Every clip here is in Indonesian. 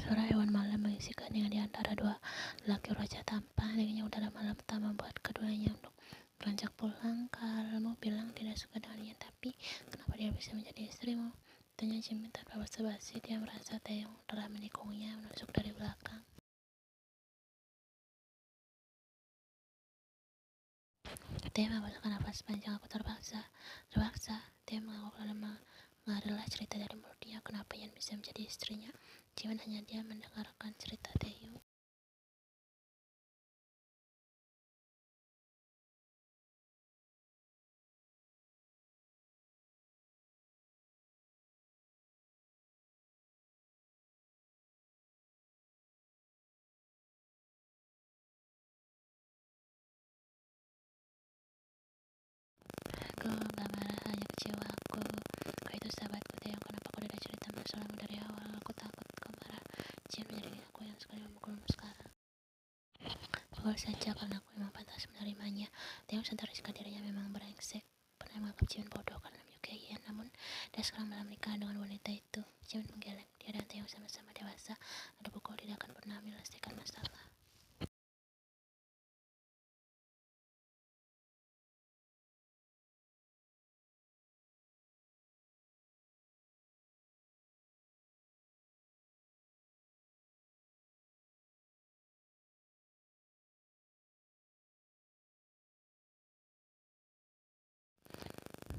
Suara hewan malam mengisi keheningan di antara dua lelaki raja tampan. Dinginnya udara malam tak membuat keduanya untuk beranjak pulang. Kamu bilang tidak suka dengannya, tapi kenapa dia bisa menjadi istrimu? Tanya Jimin tanpa basa-basi. Dia merasa Taeyong telah menikungnya, menusuk dari belakang. Dia membasuhkan nafas panjang. Aku terpaksa. Dia mengangguk lalu mengarahlah cerita dari mulutnya. Kenapa Yan bisa menjadi istrinya? Jimin hanya dia mendengarkan cerita Taeyong. Aku gak marah, hanya kecewa. Kau itu sahabatku Taeyong. Kenapa kau tidak cerita masalahmu dari awal? Aku takut kau marah. Jimin menjadi aku yang sekali memukulmu sekarang. Pukul saja, karena aku memang pantas menerimanya. Taeyong sadar jika dirinya memang brengsek. Pernah menganggap Jimin bodoh karena menyukai Yan, namun dia sekarang malah menikah dengan wanita itu. Jimin menggeleng. Dia dan Taeyong sama-sama dewasa. Adu pukul tidak akan pernah menyelesaikan masalah.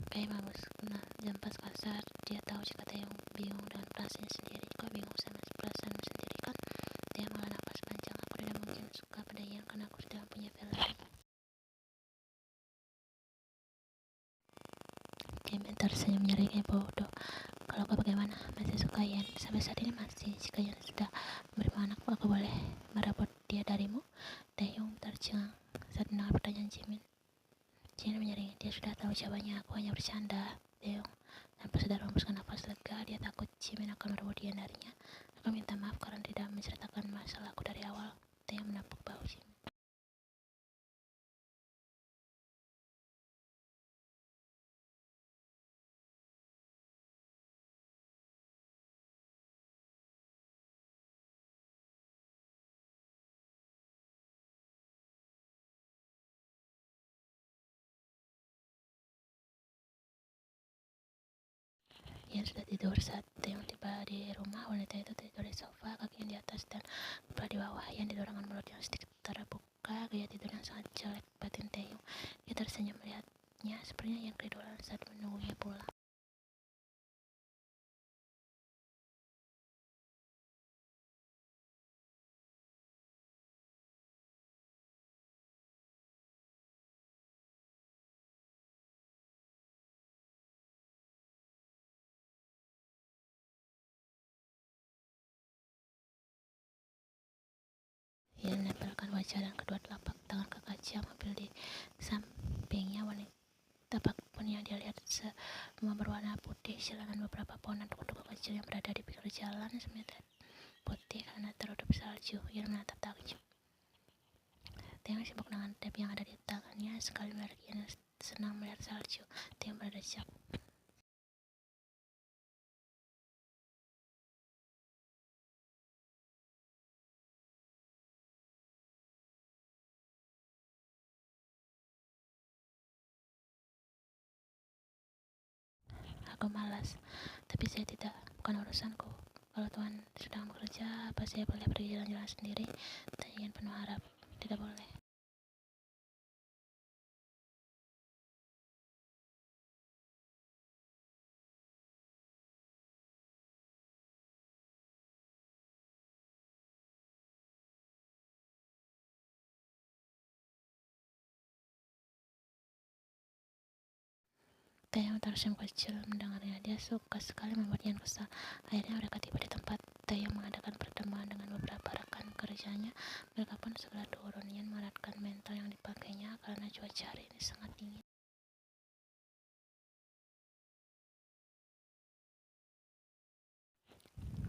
Kayak mampus. Nah, jam 4 kasar. Dia tahu jika Taeyong bingung dengan perasaannya sendiri. Kau bingung sama perasaanmu sendiri kan? Dia menghela nafas panjang. Aku tidak mungkin suka pada Yan karena aku sudah punya feeling. Jimin tersenyum nyeri bodoh. Kalau kau bagaimana? Masih suka Yan? Sampai saat ini masih. Jika Yan sudah memberimu anak, aku boleh merebut dia darimu? Taeyong tercengang saat mendengar pertanyaan Jimin. Jimin menyeringai. Dia sudah tahu jawabannya. Aku hanya bercanda. Taeyong tanpa sadar membuskan nafas lega. Dia takut Jimin akan merebut dia darinya. Aku minta maaf karena tidak menceritakan masalahku dari awal. Taeyong menepuk bahu Jimin. Yan sudah tidur saat Taeyong tiba di rumah. Wanita itu tidur di sofa, kakinya di atas dan kepala di bawah. Yan tidur dengan mulut yang sedikit terbuka. Gaya tidur yang sangat jelek batin Taeyong. Dia tersenyum melihatnya. Sepertinya Yan ketiduran saat menunggunya pulang. Ia menempelkan wajah dan kedua telapak tangan ke kaca mobil di sampingnya. Wanita tapak pun yang dia lihat semua berwarna putih. Jalanan beberapa pohon dan toko-toko kecil yang berada di pinggir jalan semeter putih karena tertutup salju. Ia menatap takjub. Taeyong sibuk dengan tab yang ada di tangannya. Sekali melihat Yan senang melihat salju. Taeyong berdecak. Aku malas, tapi saya tidak. Bukan urusanku. Kalau Tuhan sedang bekerja, apa saya boleh pergi jalan-jalan sendiri? Tanya Yan penuh harap. Tidak boleh. Taeyong tersenyum kecil mendengarnya. Dia suka sekali membuat Yan kesal. Akhirnya mereka tiba di tempat Taeyong mengadakan pertemuan dengan beberapa rekan kerjanya. Mereka pun segera turun. Yan mengenakan mantel yang dipakainya karena cuaca hari ini sangat dingin.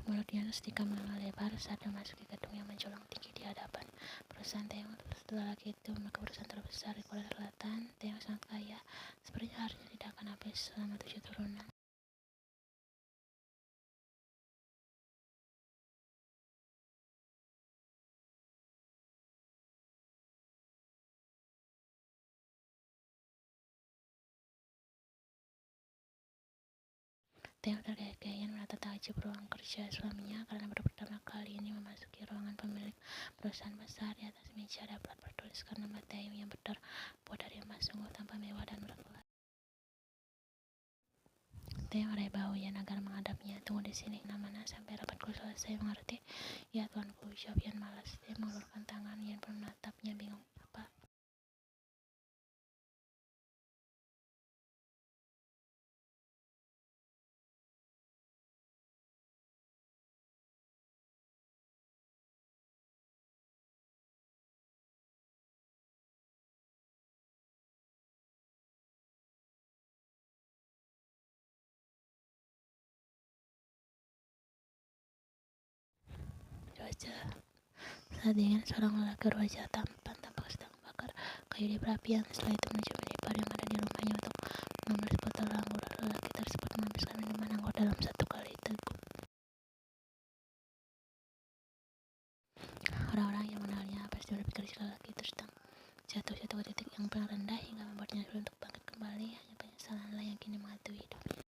Mulut Yan sedikit menganga lebar saat memasuki gedung yang menjulang tinggi di hadapan perusahaan Taeyong. Setelah lagi itu, mereka perusahaan terbesar di Korea Selatan. Taeyong sangat kaya. Sepertinya harusnya tidak akan habis selama 7 turunan. Taeyong tergaya-gaya menatap takjub ruang kerja suaminya karena baru pertama kali ini memasuki ruangan pemilik perusahaan besar. Di atas meja ada plat bertuliskan nama Taeyong yang terbuat dari emas. Sungguh tampak mewah dan berkelas. Taeyong meraih bahu Yan agar menghadapnya. Tunggu di sini, mana sampai rapatku selesai. Mengerti? Ya tuanku, jawab Yan malas. Taeyong mengulurkan tangan. Yan pun menatapnya bingung. Apa? Cuaca saat dingin, seorang lelaki berwajah tampan tampak sedang membakar kayu di perapian. Setelah itu menuju minibar yang ada di rumahnya untuk mengambil sebotol anggur. Lelaki tersebut menghabiskan minuman anggur dalam satu kali teguk. Orang-orang yang mengenalnya pasti berpikir jika lelaki itu sedang jatuh ke titik yang paling rendah hingga membuatnya sulit untuk bangkit kembali. Hanya penyesalanlah yang kini menghantui hidupnya.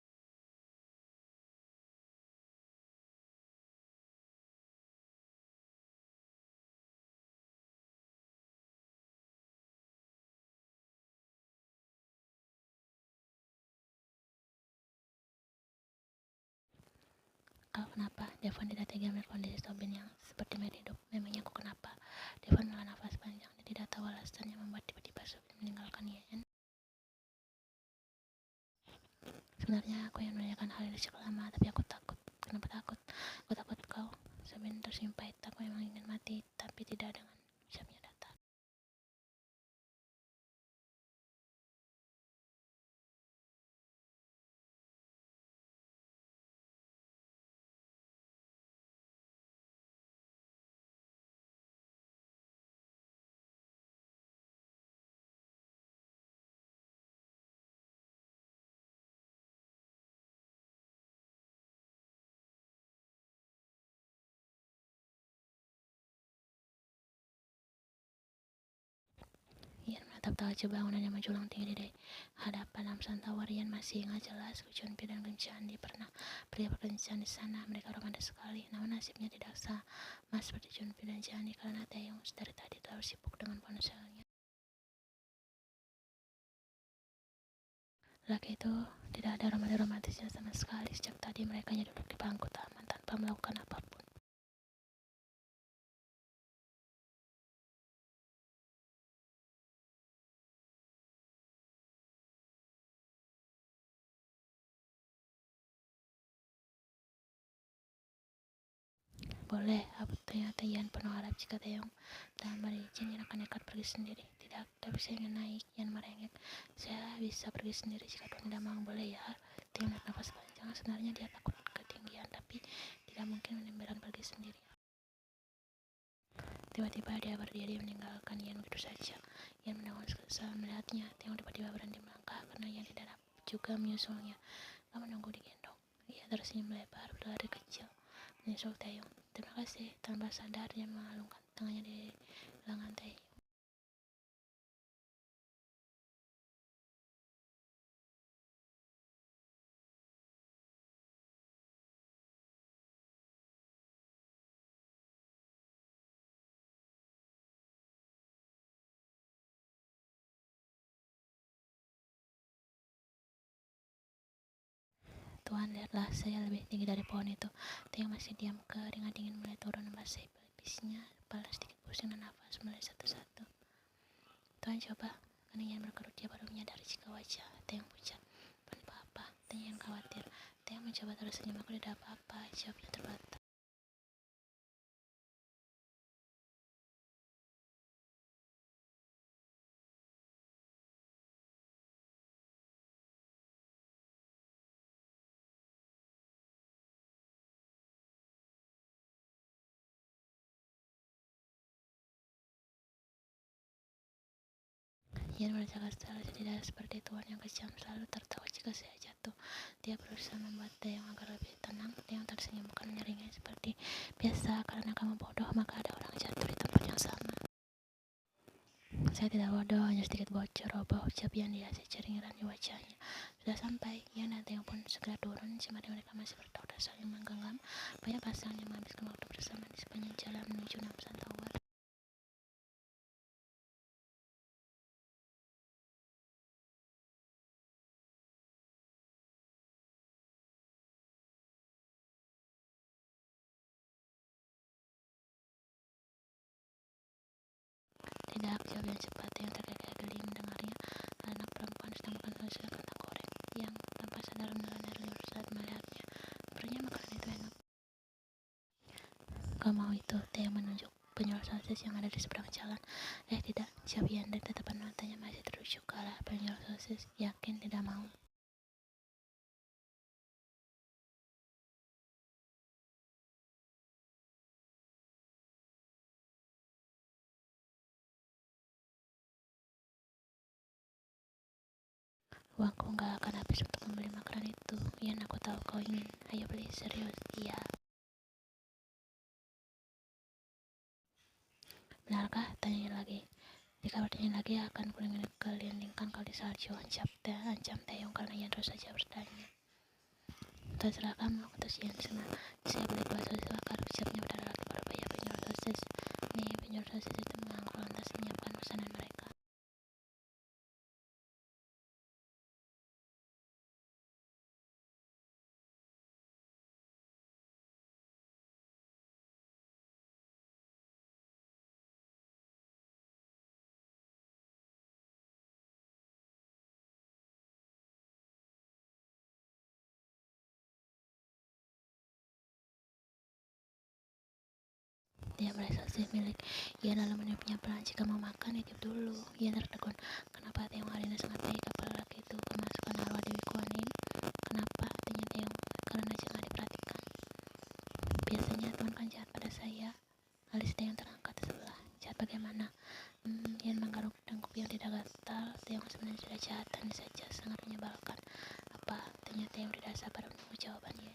Kalau kenapa? Devon tidak tega melihat kondisi Tobin yang seperti mayat hidup. Memangnya aku kenapa? Devon menghela nafas panjang. Dia tidak tahu alasan yang membuat tiba-tiba Tobin meninggalkan Yan. Sebenarnya aku yang menanyakan hal ini sejak lama, tapi aku takut. Kenapa takut? Aku takut kau. Tobin tersenyum pahit. Aku memang ingin mati, tapi tidak dengan ucapnya datar. Yan menatap takjub bangunan yang menjulang tinggi di hadapan Namsan Tower. Yan masih ingat jelas Junpei dan Kim Chandi pernah pergi berkencan di sana. Mereka romantis sekali. Namun nasibnya tidak sama seperti Junpei dan Chandi karena Taeyong dari tadi terlalu sibuk dengan ponselnya. Laki itu tidak ada romantisnya sama sekali. Sejak tadi mereka hanya duduk di bangku taman tanpa melakukan apapun. Boleh, ternyata Yan penuh harap jika Taeyong dalam berizin Yan akan nekat pergi sendiri. Tidak, tapi saya ingin naik. Yan merengek. Saya bisa pergi sendiri jika tuan tidak mau. Boleh ya? Taeyong menarik nafas panjang. Sebenarnya dia takut ketinggian, tapi tidak mungkin menimberkan pergi sendiri. Tiba-tiba dia berdiri meninggalkan Yan begitu saja. Yan mendengung sesaat melihatnya. Taeyong tiba-tiba berhenti melangkah karena Yan tidak juga menyusulnya. Kamu menunggu digendong. Ia tersenyum lebar, berlari kecil menyusul Taeyong. Terima kasih. Tanpa sadar dia mengalungkan tangannya di lengan Taeyong. Tuan, lihatlah, saya lebih tinggi dari pohon itu. Taeyong masih diam. Keringat dingin mulai turun membasahi pelipisnya. Kepala sedikit pusing dan nafas mulai satu-satu. Tuan, coba. Keningnya berkerut. Dia baru menyadari jika wajah Taeyong pucat. Bukan apa-apa. Tanya yang khawatir. Taeyong mencoba tersenyum. Aku tidak apa-apa. Jawabnya terbatas. Yan merasakan setelah tidak seperti tuan yang kejam selalu tertawa jika saya jatuh. Dia berusaha membuat Taeyong agar lebih tenang. Taeyong tersenyum bukan menyeringai seperti biasa. Karena kamu bodoh, maka ada orang jatuh di tempat yang sama. Saya tidak bodoh, hanya sedikit bocor. Ucap Yan dihasil ceringiran di wajahnya. Sudah sampai. Yan dan Taeyong pun segera turun. Cemara tadi mereka masih bertaut dan saling menggenggam. Banyak pasangan yang menghabiskan waktu bersama di sepanjang jalan menuju Namsan Tower. Tidak jauh dan cepat yang terkekeh geli mendengarnya. Anak perempuan sedang makan selesai kentang goreng yang tanpa sadar menelan air liur saat melihatnya. Sepertinya makanan itu enak. Kau mau itu? Theo menunjuk penjual sosis yang ada di seberang jalan. Tidak, Xiaoyan, dan tatapan matanya masih terujuk ke arah penjual sosis. Yakin tidak mau? Uangku nggak akan habis untuk membeli makanan itu. Yan, aku tahu kau ingin. Ayo beli, serius. Iya. Benarkah? Tanya lagi. Jika bertanya lagi akan kulindingkan kau di salju. Ancam Taeyong karena Yan terus saja bertanya. Terserah kamu, kata Yan senang. Saya beli 2 sosis bakar. Ucapnya pada lelaki berbaya penjual sosis. Nih, penjual sosis itu mengangguk lantas menyiapkan pesanan mereka. Dia mulai sosis milik. Ia lalu meniupnya pelan. Jika mau makan, nitip dulu. Ia tertegun. Kenapa Taeyong hari ini sangat baik? Apa lelaki itu kemasukan arwah Dewi Kuan Yin? Kenapa? Tanya Taeyong. Karena jangan diperhatikan. Biasanya Tuan kan jahat pada saya. Alis Taeyong terangkat sebelah. Jahat bagaimana? Yan menggaruk dengkul yang tidak gatal. Taeyong sebenarnya tidak jahat, hanya saja sangat menyebalkan. Apa? Tanya Taeyong tidak sabar menunggu jawabannya.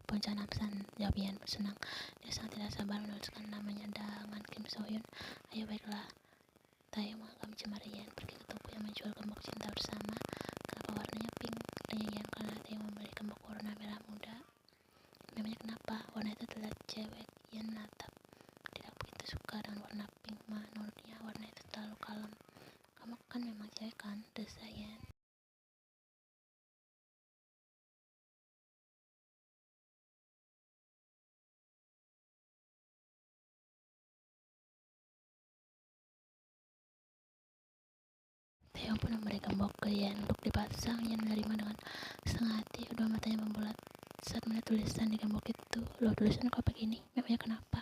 Puncak Namsan, jawab Yan bersenang. Dia sangat tidak sabar menuliskan namanya dengan Kim So Hyun. Ayo baiklah. Taeyong menganggap cemari Yan pergi ke toko yang menjual gembok cinta bersama. Kenapa warnanya pink? Tanya Yan karena Taeyong membeli gembok warna merah muda. Memangnya kenapa? Warna itu terlihat cewek. Yan menatap. Tidak begitu suka dengan warna pink. Menurutnya warna itu terlalu kalem. Kamu kan memang cewek kan? Desah Yan. Taeyong pun memberi gembok ke Yan untuk dipasang. Yan menerima dengan setengah hati. Kedua matanya membulat saat melihat tulisan di gembok itu. Loh, tulisan kok begini? Memangnya kenapa?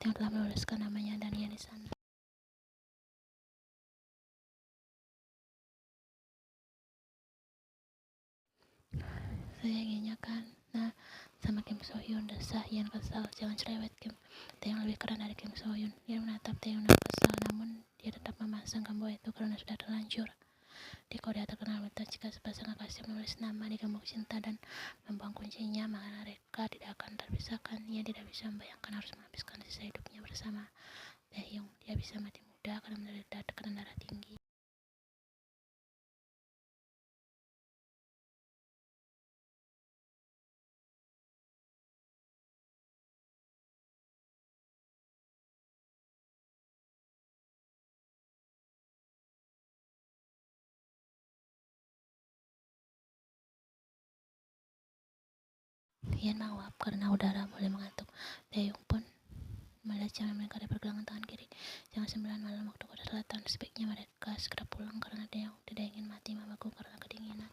Taeyong telah menuliskan namanya dan Yan di sana. Saya inginnya kan. Nah, sama Kim So Hyun, desah Yan kesal. Jangan cerewet Kim. Taeyong lebih keren dari Kim So Hyun. Yan menatap Taeyong dengan kesal, namun dia tetap memasang gembok itu karena sudah terlanjur. Di Korea terkenal betul jika sepasang kekasih menulis nama di gembok cinta dan membuang kuncinya, maka mereka tidak akan terpisahkan. Ia tidak bisa membayangkan harus menghabiskan sisa hidupnya bersama Taeyong. Dia bisa mati muda karena menderita tekanan darah tinggi. Yan menguap karena udara mulai mengantuk. Taeyong pun melihat jam mereka ada pergelangan tangan kiri. Jam 9 malam waktu Korea Selatan. Sebaiknya mereka segera pulang karena Taeyong tidak ingin mati membeku karena kedinginan.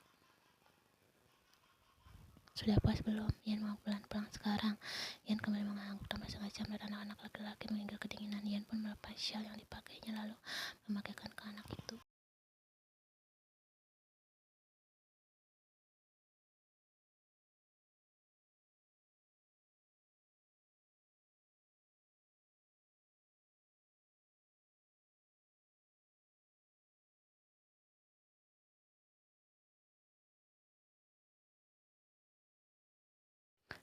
Sudah puas belum? Yan mau pulang sekarang. Yan kembali mengangguk tanpa sengaja melihat anak-anak laki-laki menggigil kedinginan. Yan pun melepas syal yang dipakainya lalu memakaikan ke anak itu.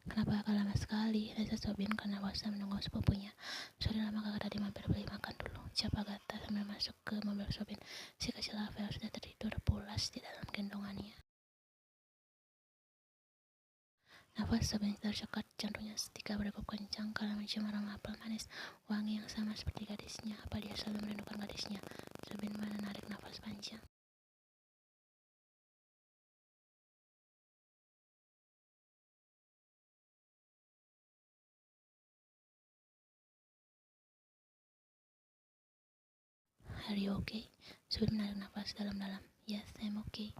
Kenapa kakak lama sekali? Reza Sobin karena bosan menunggu sepupunya. Sorry lama kakak tadi mampir beli makan dulu. Ucap Agatha sambil masuk ke mobil Sobin. Si kecil Rafael sudah tertidur pulas di dalam gendongannya. Nafas Sobin tercekat, jantungnya seketika berdegup kencang karena mencium aroma apel manis, wangi yang sama seperti gadisnya. Apa dia selalu merindukan gadisnya? Sobin menarik nafas panjang. Are you okay? Sobin menarik nafas dalam-dalam. Yes, I'm okay.